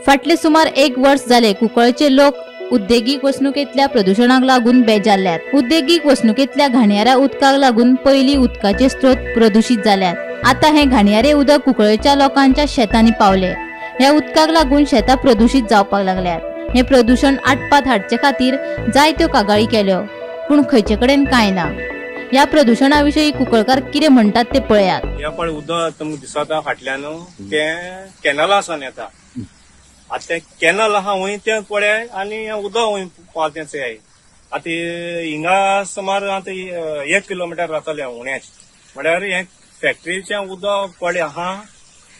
फाटले सुमार 1 वर्ष जाले कुंकळचे लोक उद्देगीक वसणुकेतल्या प्रदूषणाक लागून बेजारल्यात। उद्देगीक वसणुकेतल्या घाणयाऱ्या उदकाक लागून पयली उदकाचे स्त्रोत प्रदूषित जाल्यात। आता हे घाणयारे उदक कुंकळच्या लोकांच्या शेतांनी पावले। ह्या उदकाक लागून शेतां प्रदूषित जावपाक लागल्यात। हे प्रदूषण आटपात हाडचे खातीर जायत्यो कागाळी केल्यो, पूण खंयचे कडेन कांय ना। या प्रदूषणाविषयी कुंकळकार कितें म्हणटात ते पळयात। हे पण उदक तुमकां दिसता फाटल्यान ते कॅनलासान येता। आता ते कॅनल आहा वय ते पळय आनी उदक वय पावतेच आहे। आता हिंगा सुमार आता 1 किलोमीटर जातले उण्याच म्हळ्यार हे फॅक्टरीचे उदक पळय आहा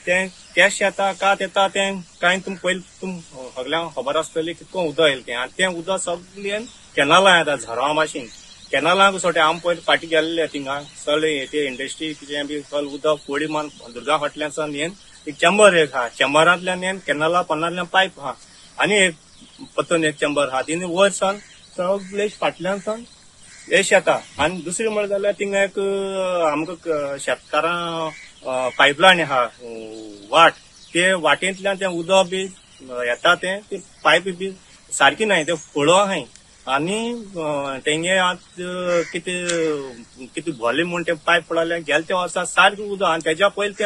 ते कॅश येता कात येता ते कांय पयलीं सगळ्यांक खबर आसतली कितको उदक येयलें ते आनी ते उदक सगळें कॅनलां येता झरा भाशेन। कॅनलांक सोटे आम पयलीं फाटी गेल्ले थिंगा चल ते इंडस्ट्री कितें बी चल उदक पोळी मान दुर्गा फाटल्यान येन एक चेंबर एक हा चेंबरांतल्यान येन कॅनला पोंदांतल्यान पायप हा आनी एक पत्तन एक चेंबर हा तिने वयर सान सगळे फाटल्यान सान येश येता। आनी दुसरी म्हणलें जाल्यार थिंगा एक आमकां शेतकारां पायपलायन हा वाट ते वाटेंतल्यान ते उदक बी येता ते पायप बी सारकी नाय ते फळो आहाय आनी तेंगे आतां कितें भोले म्हूण ते पायप पडले गेले ते वर्सा सारकें उदक आनी तेज्या पयलीं ते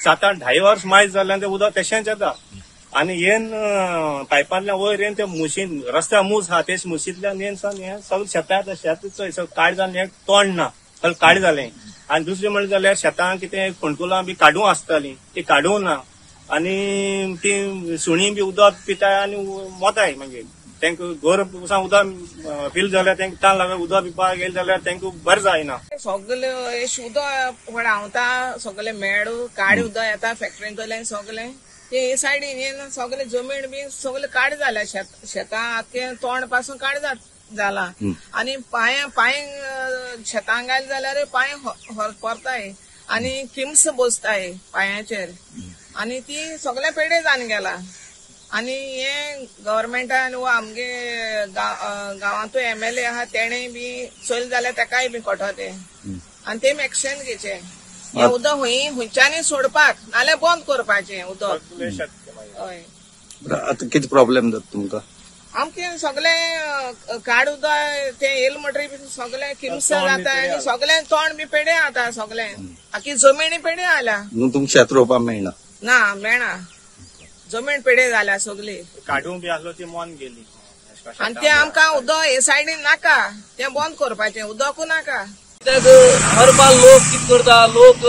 7-8 वर्स मायज जाल्यान ते उदक तशेंच येता। आनी येन पायपांतल्यान वयर येन ते मुशीन रस्त्यार मूस आहा तेच मुशींतल्यान येन सान हे सगळें शेतां येता। शेत काड जावन हे तोंड ना सगळें काड जालें। आनी दुसरें म्हणलें जाल्यार शेतां कितें फोंडकुलां बी काडूं आसतालीं ती काडूं ना आनी ती सुणी बी उदक पिताय आनी मोताय। म्हणजे तांकां गोर उदक फील जाल्यार तांकां ताण लागून उदक पिवपाक गेले जाल्यार तांकां बरें जायना। सगळे उदक व्हांवता सगळे मेड काडी उदक येता फॅक्टरींतल्यान सगळे ते सायडीन येन सगळे जमीन बी सगळे काड जाल्या शेतां आख्खें तोंड पासून काड जाला आनी पांय शेतांक घाल जाल्यार पांय परताय आनी किम्स बसताय पांयाचेर आनी ती सगळे पेडे जावन गेला। आनी हे गव्हर्मेंटान वा आमगे गांवांतूय MLA आहा तेणेय बी चल जाल्यार तेकाय बी कोठो ते आनी ते एक्शन घेवचे हे उदक हुंयच्यांनी सोडपाक नाल्यार बंद करपाचें उदक। हय आतां कितें प्रॉब्लेम जाता तुमकां? आमचे सगळे काड उदक ते येल म्हणटरी बी सगळे किम्स जाता आनी सगळे तोंड बी पेडे जाता सगळे आख्खी जमीन पेडे जाल्या। तुमकां शेत रोवपाक मेळना? ना मेळना जमीन पेडे जाल्या सगळी काडूं बी आसलो ती मोन गेली आनी ते आमकां उदक हे सायडीन नाका ते बंद करपाचें उदकू नाका। हर बार लोक कितें करता लोक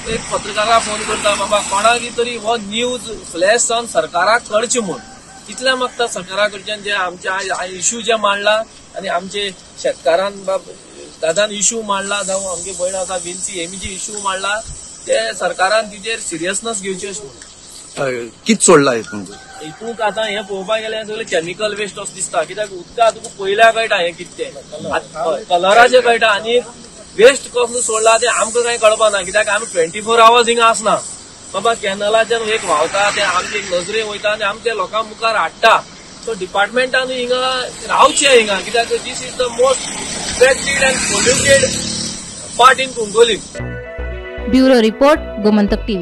एक पत्रकाराक फोन करता बाबा कोणाक तरी हो न्यूज फ्लॅश जावन सरकाराक कळचे म्हूण इतल्या मागता सरकारा कडच्यान जे आमचे इश्यू जे मांडला आनी आमचे शेतकारान दादान इश्यू मांडला जावं आमगे भयण आसा विन्सी हेमी जे इश्यू मांडला ते सरकारान तिचेर सिरियसनेस घेवचे म्हणून। कितें सोडला हितूंक आतां हे पळोवपाक गेल्यार सगळे केमिकल वेस्ट असो दिसता कित्याक उदका तुका पयल्या कळटा हे कितें तें कलराचें कळटा आनी वेस्ट कसलो सोडला ते आमकां कांय कळपाना कित्याक आमी 24 hours हिंगा आसना। बाबा कॅनलाच्यान एक व्हांवता ते आमचे नजरे वयता आनी आमी ते लोकां मुखार हाडटा। सो डिपार्टमेंटान हिंगा रावचें हिंगा कित्याक this is the most infected and polluted part in Cuncolim. Bureau report Gomantak TV।